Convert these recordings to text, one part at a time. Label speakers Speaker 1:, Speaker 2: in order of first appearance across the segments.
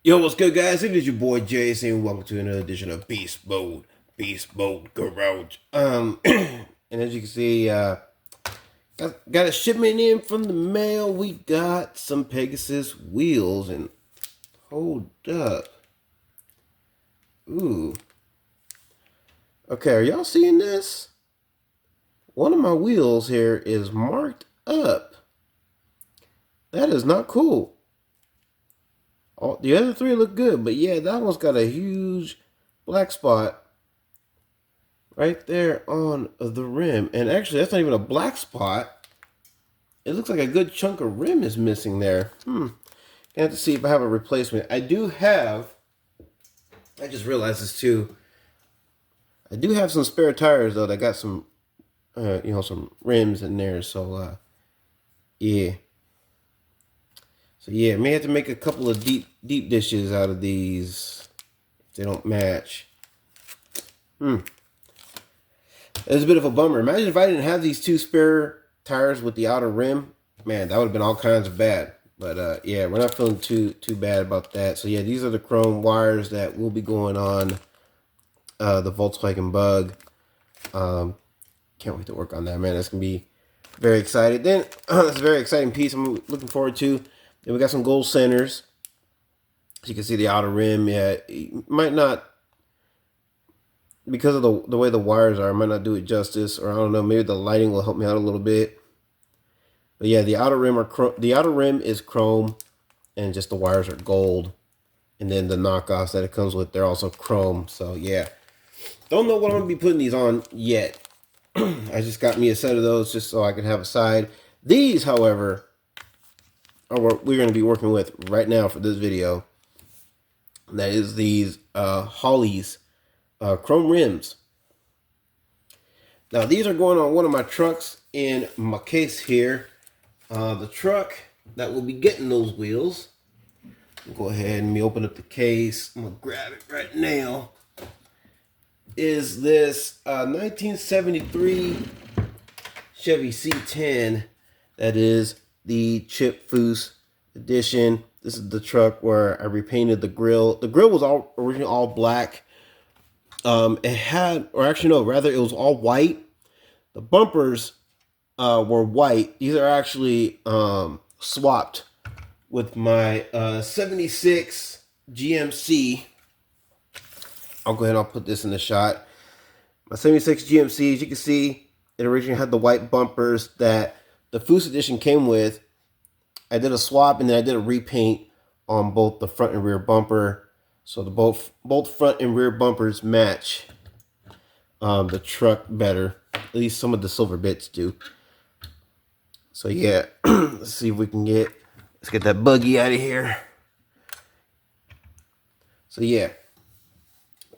Speaker 1: Yo, what's good, guys? It is your boy Jason. Welcome to another edition of Beast Mode Garage. And as you can see, got a shipment in from the mail. We got some Pegasus wheels, and hold up. Ooh. Okay, are y'all seeing this? One of my wheels here is marked up. That is not cool. The other three look good, but yeah, that one's got a huge black spot right there on the rim. And actually, that's not even a black spot. It looks like a good chunk of rim is missing there. I have to see if I have a replacement. I just realized this too. I do have some spare tires though that got some, some rims in there. So, yeah. So yeah, may have to make a couple of deep dishes out of these if they don't match. It's a bit of a bummer. Imagine if I didn't have these two spare tires with the outer rim. Man, that would have been all kinds of bad. But yeah, we're not feeling too bad about that. So yeah, these are the chrome wires that will be going on the Volkswagen Bug. Can't wait to work on that, man. That's gonna be very exciting. Then that's a very exciting piece I'm looking forward to. Then we got some gold centers. As you can see the outer rim. Yeah, it might not, because of the way the wires are, I might not do it justice, or I don't know, maybe the lighting will help me out a little bit. But yeah, the outer rim is chrome, and just the wires are gold. And then the knockoffs that it comes with, they're also chrome. So yeah, don't know what I'm gonna be putting these on yet. I just got me a set of those just so I can have a side. These, however, are what we're going to be working with right now for this video. That is these Holly's chrome rims. Now these are going on one of my trucks in my case here. The truck that will be getting those wheels. Go ahead and open up the case. I'm going to grab it right now. Is this 1973 Chevy C10 that is the Chip Foose edition. This is the truck where I repainted the grill. The grill was originally all black. It had, or actually no, rather it was all white. The bumpers were white. These are actually swapped with my 76 GMC. I'll go ahead and I'll put this in the shot. My 76 GMC, as you can see, it originally had the white bumpers that the Foose edition came with. I did a swap and then I did a repaint on both the front and rear bumper. So the both front and rear bumpers match the truck better. At least some of the silver bits do. So yeah, let's see if we can let's get that buggy out of here. So yeah,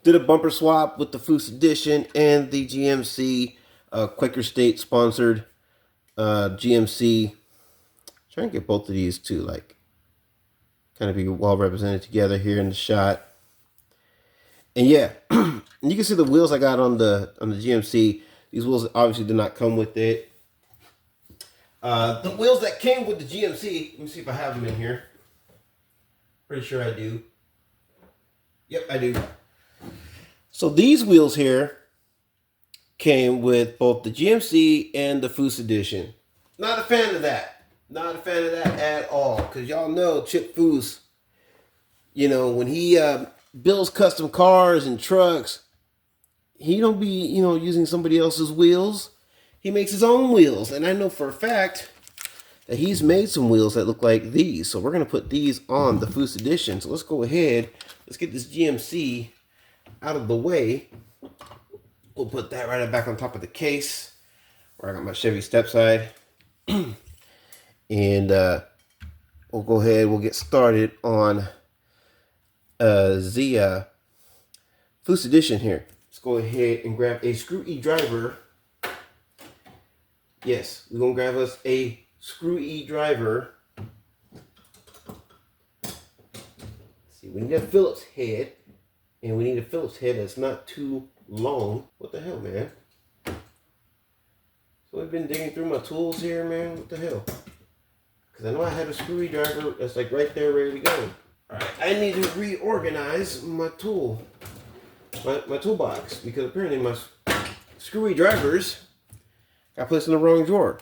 Speaker 1: did a bumper swap with the Foose edition and the GMC Quaker State sponsored GMC. Try and get both of these to like kind of be well represented together here in the shot. And yeah, you can see the wheels I got on the GMC. These wheels obviously did not come with it. The wheels that came with the GMC, let me see if I have them in here. Pretty sure I do. Yep, I do. So these wheels here came with both the GMC and the Foose edition. Not a fan of that. Not a fan of that at all. Because y'all know Chip Foose, when he builds custom cars and trucks, he don't be, using somebody else's wheels. He makes his own wheels. And I know for a fact that he's made some wheels that look like these. So we're going to put these on the Foose edition. So let's go ahead. Let's get this GMC out of the way. We'll put that right back on top of the case where I got my Chevy step side. And we'll go ahead, we'll get started on the Foose edition here. Let's go ahead and grab a screw-E driver. Yes, we're going to grab us a screw-E driver. Let's see, we need a Phillips head. And we need a Phillips head that's not too long. What the hell, man? So I've been digging through my tools here, man. What the hell? Because I know I had a screw driver that's like right there ready to go. Alright, I need to reorganize my my toolbox, because apparently my screwy drivers got placed in the wrong drawer.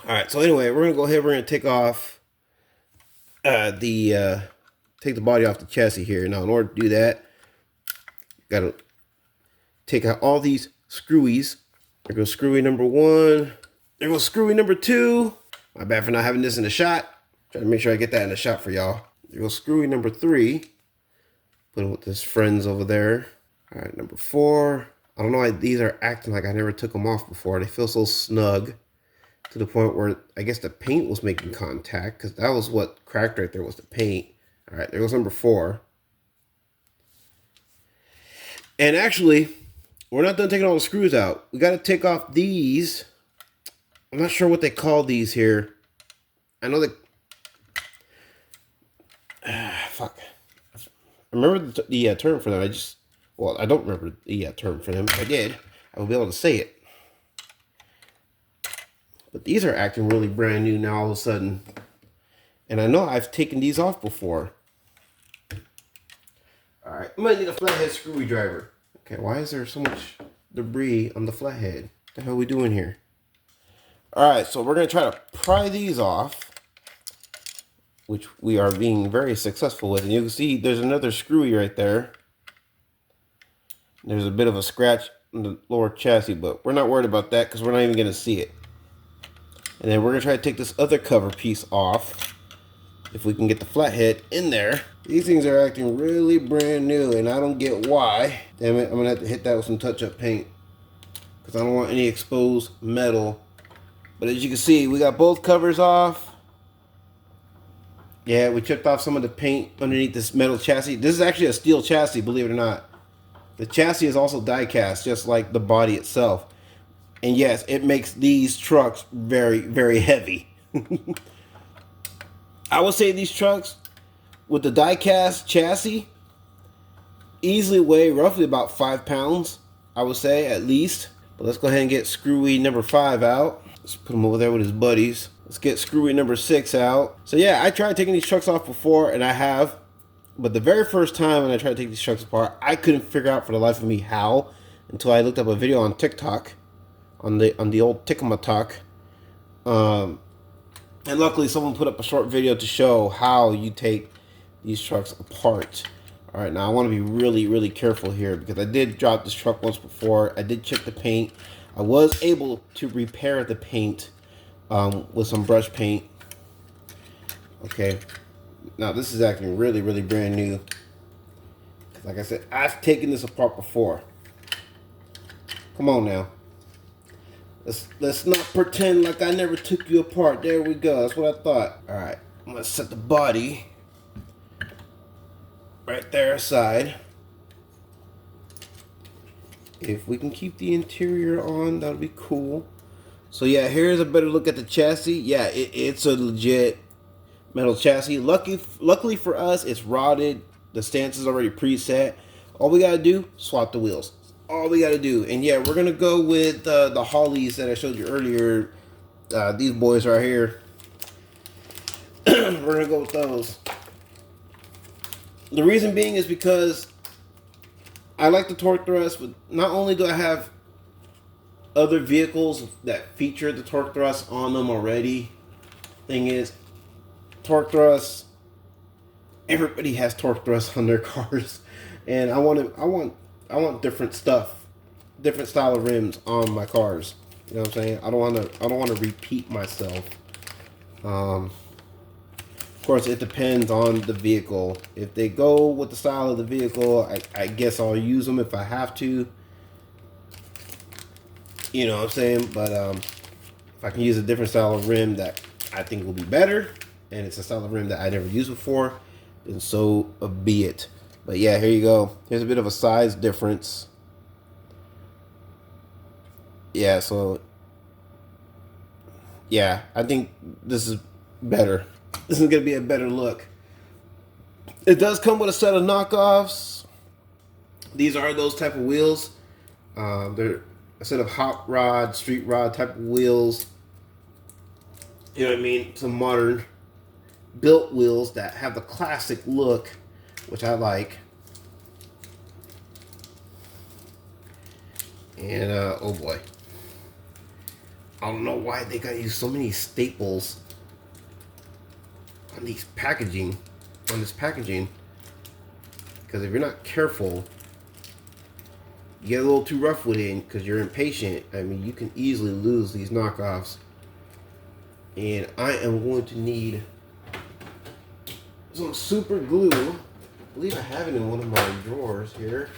Speaker 1: Alright, so anyway, we're gonna go ahead, we're gonna take off take the body off the chassis here. Now in order to do that, gotta take out all these screwies. There goes screwy number 1. There goes screwy number 2. My bad for not having this in the shot. Try to make sure I get that in the shot for y'all. There goes screwy number 3. Put it with his friends over there. All right, number 4. I don't know why these are acting like I never took them off before. They feel so snug to the point where I guess the paint was making contact, because that was what cracked right there, was the paint. All right, there goes number 4. And actually, we're not done taking all the screws out. We got to take off these. I'm not sure what they call these here. I know that... fuck. I remember the term for them. I don't remember the term for them. If I did, I would be able to say it. But these are acting really brand new now all of a sudden. And I know I've taken these off before. Alright, I might need a flathead screwdriver. Okay, why is there so much debris on the flathead? What the hell are we doing here? Alright, so we're going to try to pry these off, which we are being very successful with. And you can see there's another screwy right there. There's a bit of a scratch on the lower chassis, but we're not worried about that because we're not even going to see it. And then we're going to try to take this other cover piece off, if we can get the flathead in there. These things are acting really brand new, and I don't get why. Damn it, I'm going to have to hit that with some touch-up paint, because I don't want any exposed metal. But as you can see, we got both covers off. Yeah, we chipped off some of the paint underneath this metal chassis. This is actually a steel chassis, believe it or not. The chassis is also die cast, just like the body itself. And yes, it makes these trucks very, very heavy. I would say these trucks with the die cast chassis easily weigh roughly about 5 pounds, I would say, at least. But let's go ahead and get screwy number 5 out. Let's put him over there with his buddies. Let's get screwy number 6 out. So yeah, I tried taking these trucks off before, and I have. But the very first time when I tried to take these trucks apart, I couldn't figure out for the life of me how, until I looked up a video on TikTok, on the old Tikamatok. And luckily someone put up a short video to show how you take these trucks apart. Alright, now I want to be really, really careful here, because I did drop this truck once before. I did chip the paint. I was able to repair the paint with some brush paint. Okay. Now this is acting really, really brand new. Like I said, I've taken this apart before. Come on now. Let's not pretend like I never took you apart. There we go. That's what I thought. Alright, I'm going to set the body right there aside. If we can keep the interior on, that'll be cool. So yeah, here's a better look at the chassis. Yeah, it's a legit metal chassis. Luckily for us, it's rotted. The stance is already preset. All we got to do, swap the wheels. All we got to do. And yeah, we're going to go with the Hollies that I showed you earlier. These boys right here. We're going to go with those. The reason being is because I like the torque thrust, but not only do I have other vehicles that feature the torque thrust on them already. Thing is, torque thrust, everybody has torque thrust on their cars, and I want different stuff, different style of rims on my cars. You know what I'm saying? I don't want to repeat myself. Of course, it depends on the vehicle. If they go with the style of the vehicle, I guess I'll use them if I have to. You know what I'm saying? But if I can use a different style of rim that I think will be better, and it's a style of rim that I never used before, then so be it. But yeah, here you go. Here's a bit of a size difference. Yeah, so yeah, I think this is better. This is going to be a better look. It does come with a set of knockoffs. These are those type of wheels. They're a set of hot rod, street rod type of wheels. You know what I mean? Some modern built wheels that have the classic look, which I like. And oh boy, I don't know why they gotta use so many staples on these packaging, on this packaging. Because if you're not careful, you get a little too rough with it because you're impatient. I mean, you can easily lose these knockoffs. And I am going to need some super glue. I believe I have it in one of my drawers here.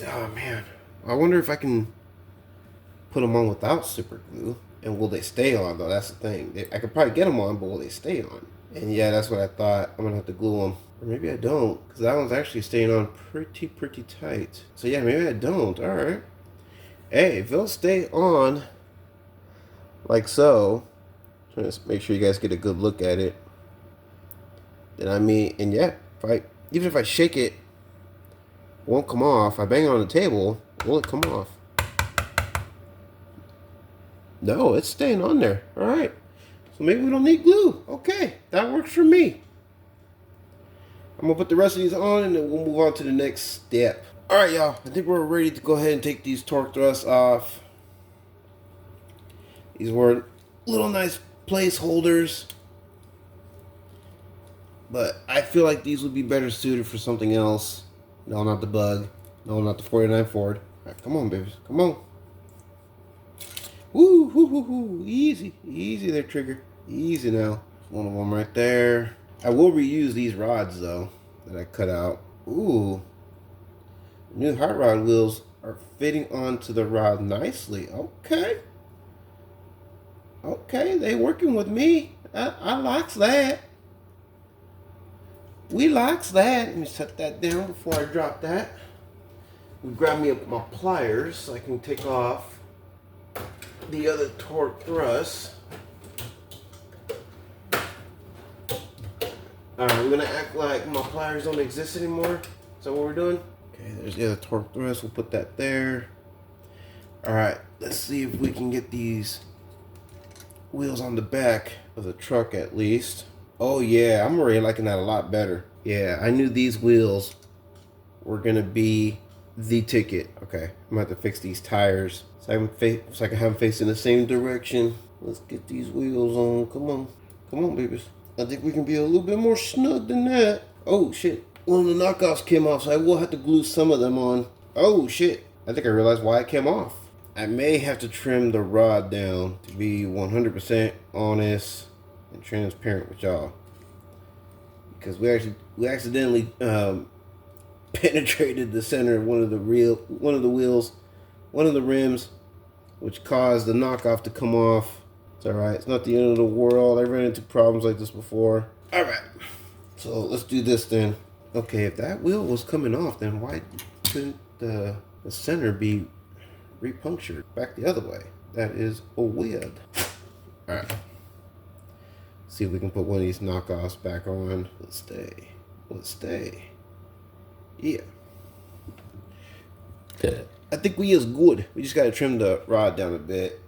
Speaker 1: Oh man, I wonder if I can put them on without super glue. And will they stay on though? That's the thing. I could probably get them on, but will they stay on? And yeah, that's what I thought. I'm gonna have to glue them. Or maybe I don't, because that one's actually staying on pretty tight. So yeah, maybe I don't. Alright. Hey, if they'll stay on like so, trying to make sure you guys get a good look at it. Then I mean, and yeah, even if I shake it, it won't come off. I bang it on the table, will it come off? No, it's staying on there. Alright. So maybe we don't need glue. Okay, that works for me. I'm going to put the rest of these on and then we'll move on to the next step. Alright, y'all. I think we're ready to go ahead and take these torque thrusts off. These were little nice placeholders. But I feel like these would be better suited for something else. No, not the Bug. No, not the 49 Ford. Alright, come on, babies. Come on. Woo, woo, woo, woo. Easy. Easy there, Trigger. Easy now. One of them right there. I will reuse these rods, though, that I cut out. Ooh. New hot rod wheels are fitting onto the rod nicely. Okay. Okay, they working with me. I likes that. We likes that. Let me set that down before I drop that. We grab me up my pliers so I can take off the other torque thrust. Alright, I'm gonna act like my pliers don't exist anymore. Is that what we're doing? Okay, there's the other torque thrust. We'll put that there. Alright, let's see if we can get these wheels on the back of the truck at least. Oh yeah, I'm already liking that a lot better. Yeah, I knew these wheels were gonna be the ticket. Okay, I'm gonna have to fix these tires so I can have them facing the same direction. Let's get these wheels on. Come on. Come on, babies. I think we can be a little bit more snug than that. Oh shit. One of the knockoffs came off, so I will have to glue some of them on. Oh shit. I think I realized why it came off. I may have to trim the rod down to be 100% honest and transparent with y'all. Because we accidentally penetrated the center of one of the rims, which caused the knockoff to come off. It's alright, it's not the end of the world. I ran into problems like this before. Alright, so let's do this then. Okay, if that wheel was coming off, then why couldn't the center be repunctured back the other way? That is weird. Alright. See if we can put one of these knockoffs back on. Let's stay. Let's stay. Yeah. Okay. I think we is good. We just gotta trim the rod down a bit.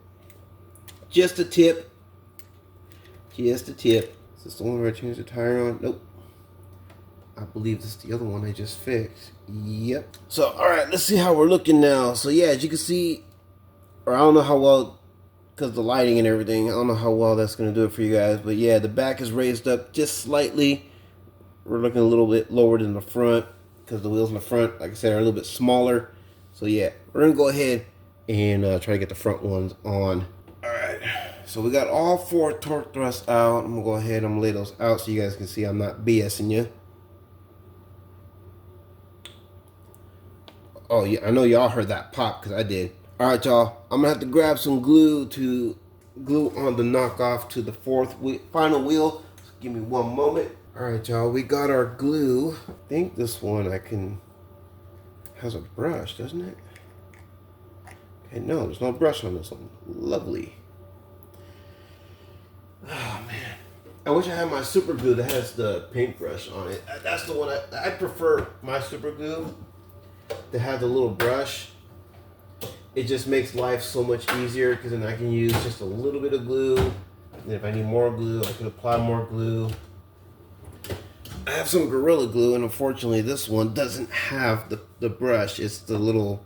Speaker 1: Just a tip. Just a tip. Is this the one where I changed the tire on? Nope. I believe this is the other one I just fixed. Yep. So, alright, let's see how we're looking now. So, yeah, as you can see, or I don't know how well, because the lighting and everything, I don't know how well that's going to do it for you guys. But, yeah, the back is raised up just slightly. We're looking a little bit lower than the front, because the wheels in the front, like I said, are a little bit smaller. So, yeah, we're going to go ahead and try to get the front ones on. Alright, so we got all 4 torque thrusts out. I'm going to go ahead and lay those out so you guys can see I'm not BSing you. Oh, yeah, I know y'all heard that pop because I did. Alright, y'all. I'm going to have to grab some glue to glue on the knockoff to the final wheel. So give me one moment. Alright, y'all. We got our glue. I think this one has a brush, doesn't it? Okay, no, there's no brush on this one. Lovely. Oh, man. I wish I had my super glue that has the paintbrush on it. That's the one I prefer my super glue to have the little brush. It just makes life so much easier because then I can use just a little bit of glue And if I need more glue, I can apply more glue. I have some Gorilla Glue, and unfortunately this one doesn't have the brush. It's the little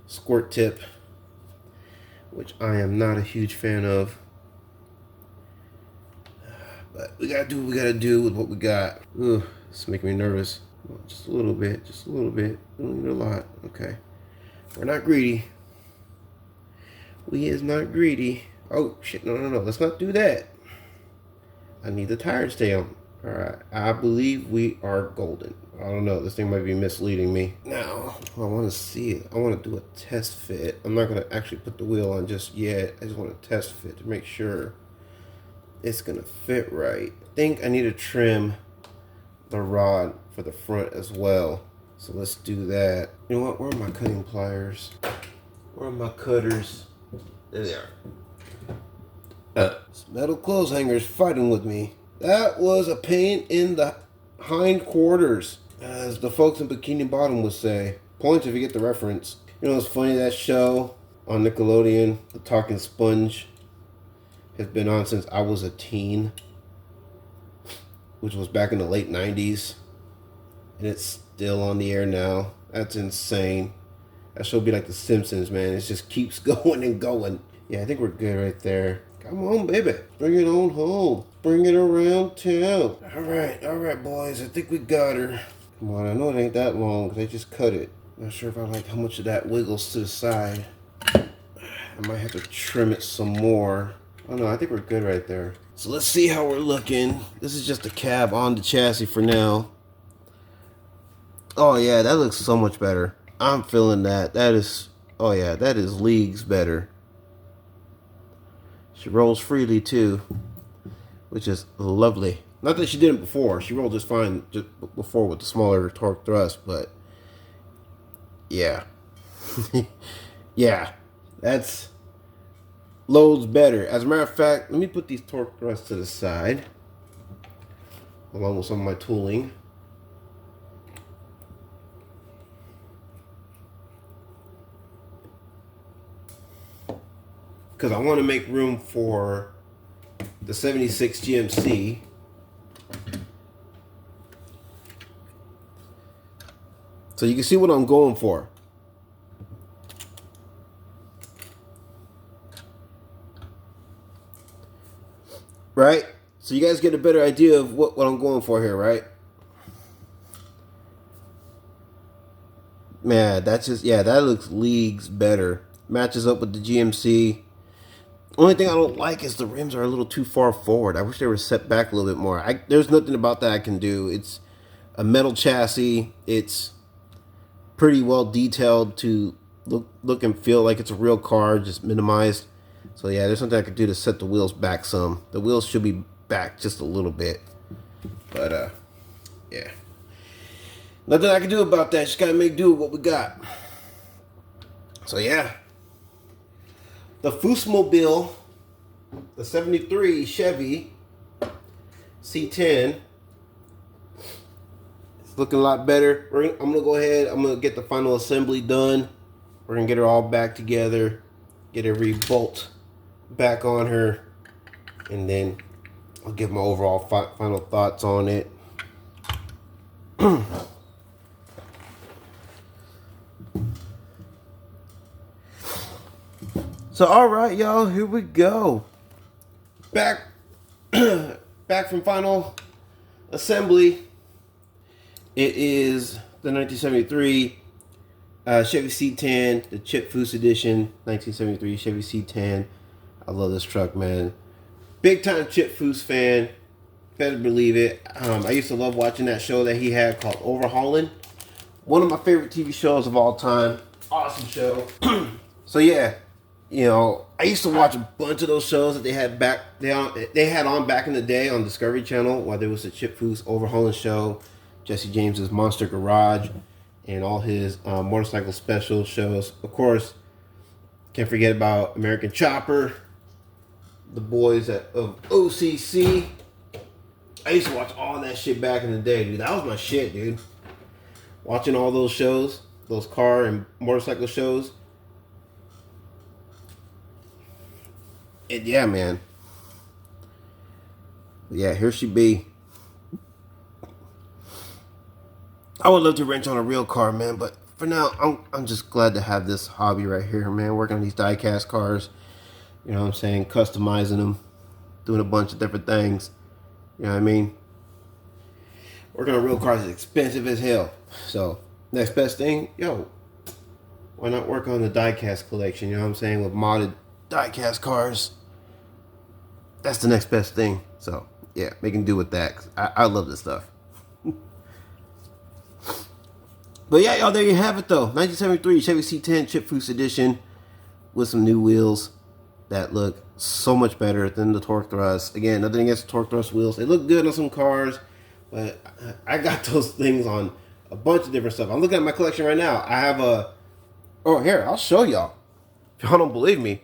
Speaker 1: squirt tip, which I am not a huge fan of. But we gotta do what we gotta do with what we got. Ooh, it's making me nervous. Just a little bit, just a little bit. We don't need a lot. Okay. We're not greedy. We is not greedy. Oh, shit. No, no, no. Let's not do that. I need the tire to stay on. Alright. I believe we are golden. I don't know. This thing might be misleading me. Now, I want to see it. I want to do a test fit. I'm not going to actually put the wheel on just yet. I just want to test fit to make sure it's going to fit right. I think I need to trim the rod for the front as well. So let's do that. You know what? Where are my cutting pliers? Where are my cutters? There they are. This metal clothes hanger's fighting with me. That was a pain in the hind quarters, as the folks in Bikini Bottom would say. Points if you get the reference. You know, it's funny, that show on Nickelodeon, The Talking Sponge, has been on since I was a teen, which was back in the late 90s. And it's still on the air now. That's insane. That show would be like The Simpsons, man. It just keeps going and going. Yeah, I think we're good right there. Come on, baby. Bring it on home. Bring it around town. All right, boys. I think we got her. Come on, I know it ain't that long because I just cut it. Not sure if I like how much of that wiggles to the side. I might have to trim it some more. Oh no, I think we're good right there. So let's see how we're looking. This is just a cab on the chassis for now. Oh yeah, that looks so much better. I'm feeling that. That is, oh yeah, that is leagues better. She rolls freely too, which is lovely. Not that she didn't before. She rolled just fine just before with the smaller torque thrust, but yeah. Yeah, that's loads better. As a matter of fact, let me put these torque thrusts to the side, along with some of my tooling. Because I want to make room for the 76 GMC. So you can see what I'm going for. Right? So you guys get a better idea of what I'm going for here, right? Man, that's just, yeah, that looks leagues better. Matches up with the GMC. Only thing I don't like is the rims are a little too far forward. I wish they were set back a little bit more. There's nothing about that I can do. It's a metal chassis. It's pretty well detailed to look and feel like it's a real car, just minimized. So yeah, there's something I could do to set the wheels back some. The wheels should be back just a little bit. But yeah. Nothing I can do about that. Just gotta make do with what we got. So yeah. The Foose Mobile, the 73 Chevy C10, it's looking a lot better. I'm gonna go ahead, I'm gonna get the final assembly done. We're gonna get her all back together, get every bolt back on her, and then I'll give my overall final thoughts on it. So all right, y'all, here we go. Back from final assembly. It is the 1973 Chevy C10, the Chip Foose edition, 1973 Chevy C10. I love this truck, man. Big time Chip Foose fan. Better believe it. I used to love watching that show that he had called Overhauling. One of my favorite TV shows of all time. Awesome show. So yeah. You know, I used to watch a bunch of those shows that they had on back in the day on Discovery Channel, while there was the Chip Foose Overhauling show, Jesse James's Monster Garage, and all his motorcycle special shows. Of course, can't forget about American Chopper, the boys of OCC. I used to watch all that shit back in the day, dude. That was my shit, dude. Watching all those shows, those car and motorcycle shows. Yeah, man. Yeah, here she be. I would love to wrench on a real car, man, but for now, I'm just glad to have this hobby right here, man. Working on these die-cast cars, you know what I'm saying? Customizing them, doing a bunch of different things. You know what I mean? Working on real cars is expensive as hell. So, next best thing, yo, why not work on the die-cast collection, you know what I'm saying? With modded die-cast cars. That's the next best thing. So, yeah, making do with that. 'Cause I love this stuff. But yeah, y'all, there you have it though. 1973 Chevy C10 Chip Foose Edition with some new wheels that look so much better than the torque thrust. Again, nothing against the torque thrust wheels. They look good on some cars, but I got those things on a bunch of different stuff. I'm looking at my collection right now. I have a... Oh, here, I'll show y'all. If y'all don't believe me.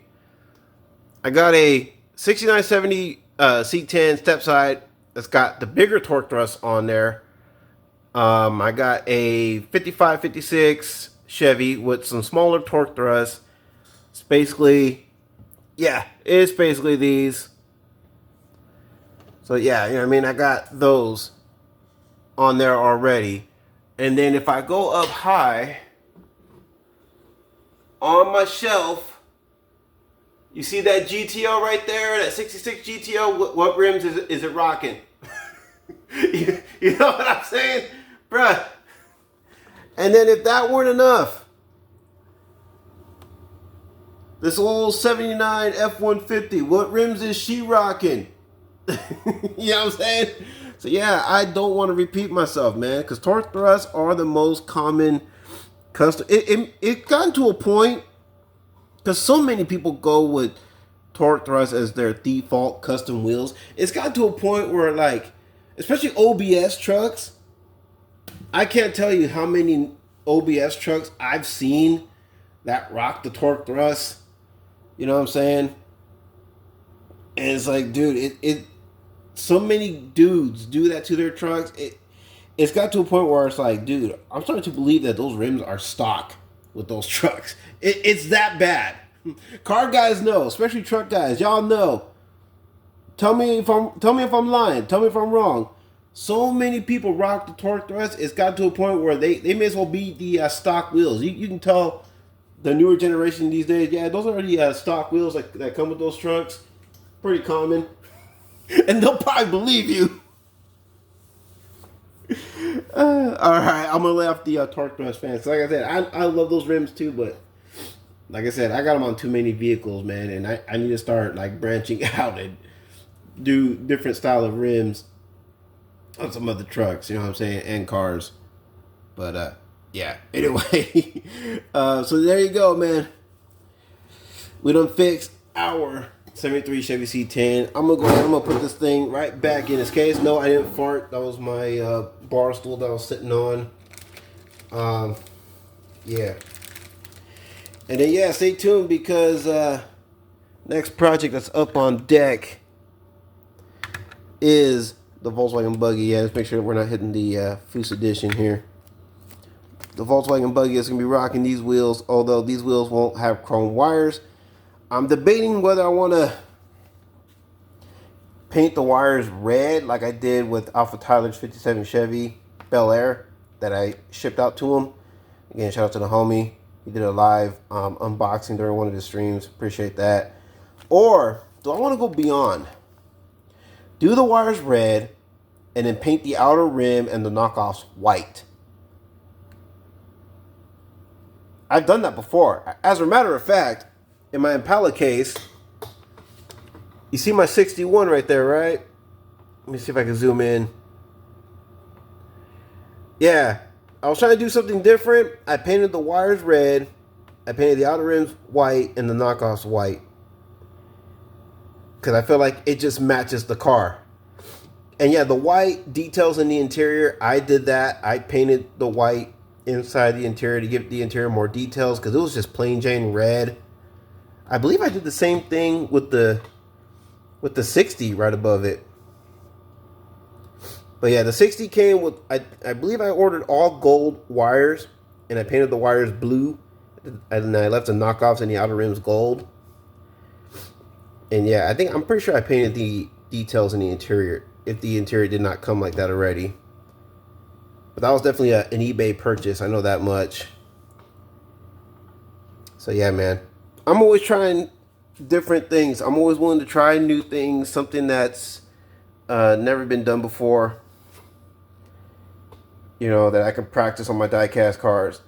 Speaker 1: I got a 6970 C10 step side that's got the bigger torque thrust on there. I got a 5556 Chevy with some smaller torque thrust. It's basically, yeah, it's basically these. So yeah, you know what I mean? I got those on there already. And then if I go up high on my shelf, you see that GTO right there, that 66 GTO? What rims is it rocking? You know what I'm saying? Bruh. And then if that weren't enough, this old 79 F-150, what rims is she rocking? You know what I'm saying? So yeah, I don't want to repeat myself, man, because torque thrusts are the most common custom. It got to a point, because so many people go with torque thrust as their default custom wheels. It's got to a point where, like, especially OBS trucks, I can't tell you how many OBS trucks I've seen that rock the torque thrust. You know what I'm saying? And it's like, dude, it so many dudes do that to their trucks. It's got to a point where it's like, dude, I'm starting to believe that those rims are stock with those trucks. It's that bad. Car guys know, especially truck guys. Y'all know. Tell me if I'm lying. Tell me if I'm wrong. So many people rock the torque thrust. It's got to a point where they may as well be the stock wheels. You can tell the newer generation these days. Yeah, those are the stock wheels that come with those trucks. Pretty common, and they'll probably believe you. All right, I'm gonna lay off the torque thrust fans. Like I said, I love those rims too, but like I said, I got them on too many vehicles, man, and I need to start like branching out and do different style of rims on some other trucks, you know what I'm saying, and cars. But yeah, anyway, so there you go, man. We done fixed our 73 Chevy C10. I'm gonna go ahead, I'm gonna put this thing right back in its case. No, I didn't fart. That was my bar stool that I was sitting on. Yeah. And then yeah, stay tuned, because next project that's up on deck is the Volkswagen Buggy. Yeah, let's make sure that we're not hitting the Foose edition here. The Volkswagen Buggy is going to be rocking these wheels, although these wheels won't have chrome wires. I'm debating whether I want to paint the wires red like I did with AlphaTyler's 57 Chevy Bel Air that I shipped out to him. Again, shout out to the homie. He did a live unboxing during one of his streams. Appreciate that. Or do I want to go beyond? Do the wires red and then paint the outer rim and the knockoffs white. I've done that before. As a matter of fact, in my Impala case, you see my 61 right there, right? Let me see if I can zoom in. Yeah, I was trying to do something different. I painted the wires red. I painted the outer rims white and the knockoffs white, because I feel like it just matches the car. And yeah, the white details in the interior, I did that. I painted the white inside the interior to give the interior more details, because it was just plain Jane red. I believe I did the same thing with the 60 right above it. But yeah, the 60 came with, I believe I ordered all gold wires, and I painted the wires blue, and I left the knockoffs and the outer rims gold. And yeah, I'm pretty sure I painted the details in the interior if the interior did not come like that already. But that was definitely an eBay purchase. I know that much. So yeah, man. I'm always trying different things. I'm always willing to try new things. Something that's never been done before. You know, that I can practice on my die-cast cars.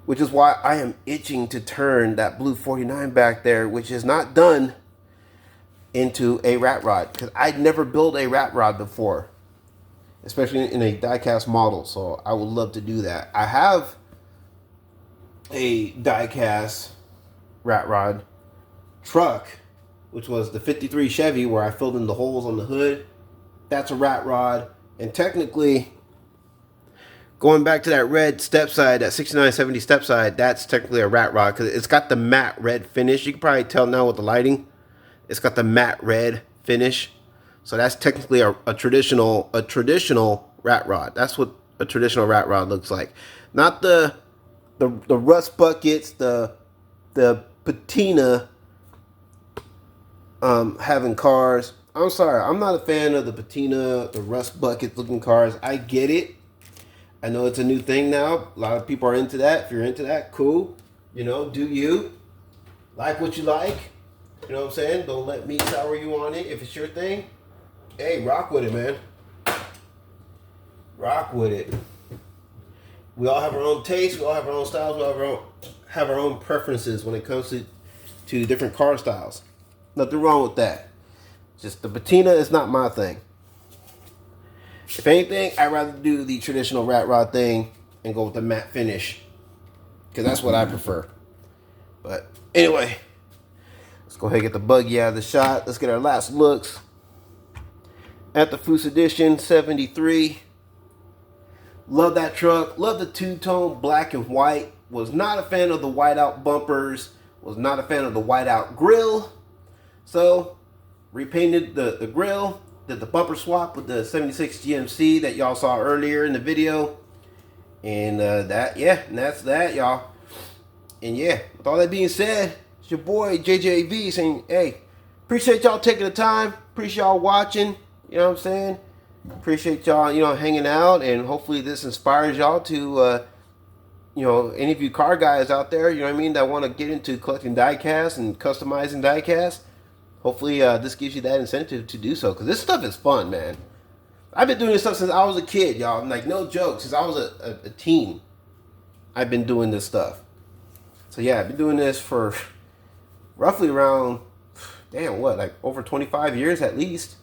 Speaker 1: Which is why I am itching to turn that blue 49 back there, which is not done, into a rat rod. Because I'd never built a rat rod before. Especially in a die-cast model. So I would love to do that. I have a die-cast rat rod truck, which was the 53 Chevy, where I filled in the holes on the hood. That's a rat rod. And technically, going back to that red step side, that 6970 step side, that's technically a rat rod because it's got the matte red finish. You can probably tell now with the lighting. It's got the matte red finish. So that's technically a traditional rat rod. That's what a traditional rat rod looks like. Not the rust buckets, the patina having cars. I'm sorry, I'm not a fan of the patina, the rust bucket looking cars. I get it. I know it's a new thing now. A lot of people are into that. If you're into that, cool. You know, do you. Like what you like. You know what I'm saying? Don't let me sour you on it. If it's your thing, hey, rock with it, man. Rock with it. We all have our own tastes. We all have our own styles. We all have our own preferences when it comes to different car styles. Nothing wrong with that. Just the patina is not my thing. If anything, I'd rather do the traditional rat rod thing and go with the matte finish. Because that's what I prefer. But anyway, let's go ahead and get the buggy out of the shot. Let's get our last looks at the Foose Edition 73. Love that truck. Love the two-tone black and white. Was not a fan of the whiteout bumpers. Was not a fan of the whiteout grill. So, repainted the grill. Did the bumper swap with the 76 GMC that y'all saw earlier in the video. And that's that, y'all. And yeah, with all that being said, it's your boy JJV saying, hey, appreciate y'all taking the time. Appreciate y'all watching. You know what I'm saying? Appreciate y'all, hanging out. And hopefully this inspires y'all to, any of you car guys out there, you know what I mean, that want to get into collecting die-cast and customizing die-cast. Hopefully this gives you that incentive to do so. Because this stuff is fun, man. I've been doing this stuff since I was a kid, y'all. Like, no joke. Since I was a teen, I've been doing this stuff. So, yeah, I've been doing this for roughly around, like over 25 years at least.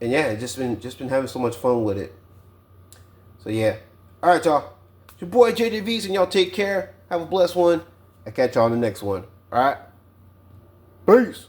Speaker 1: And, yeah, just been having so much fun with it. So, yeah. All right, y'all. It's your boy JJVs, and y'all take care. Have a blessed one. I'll catch y'all on the next one. All right? Peace.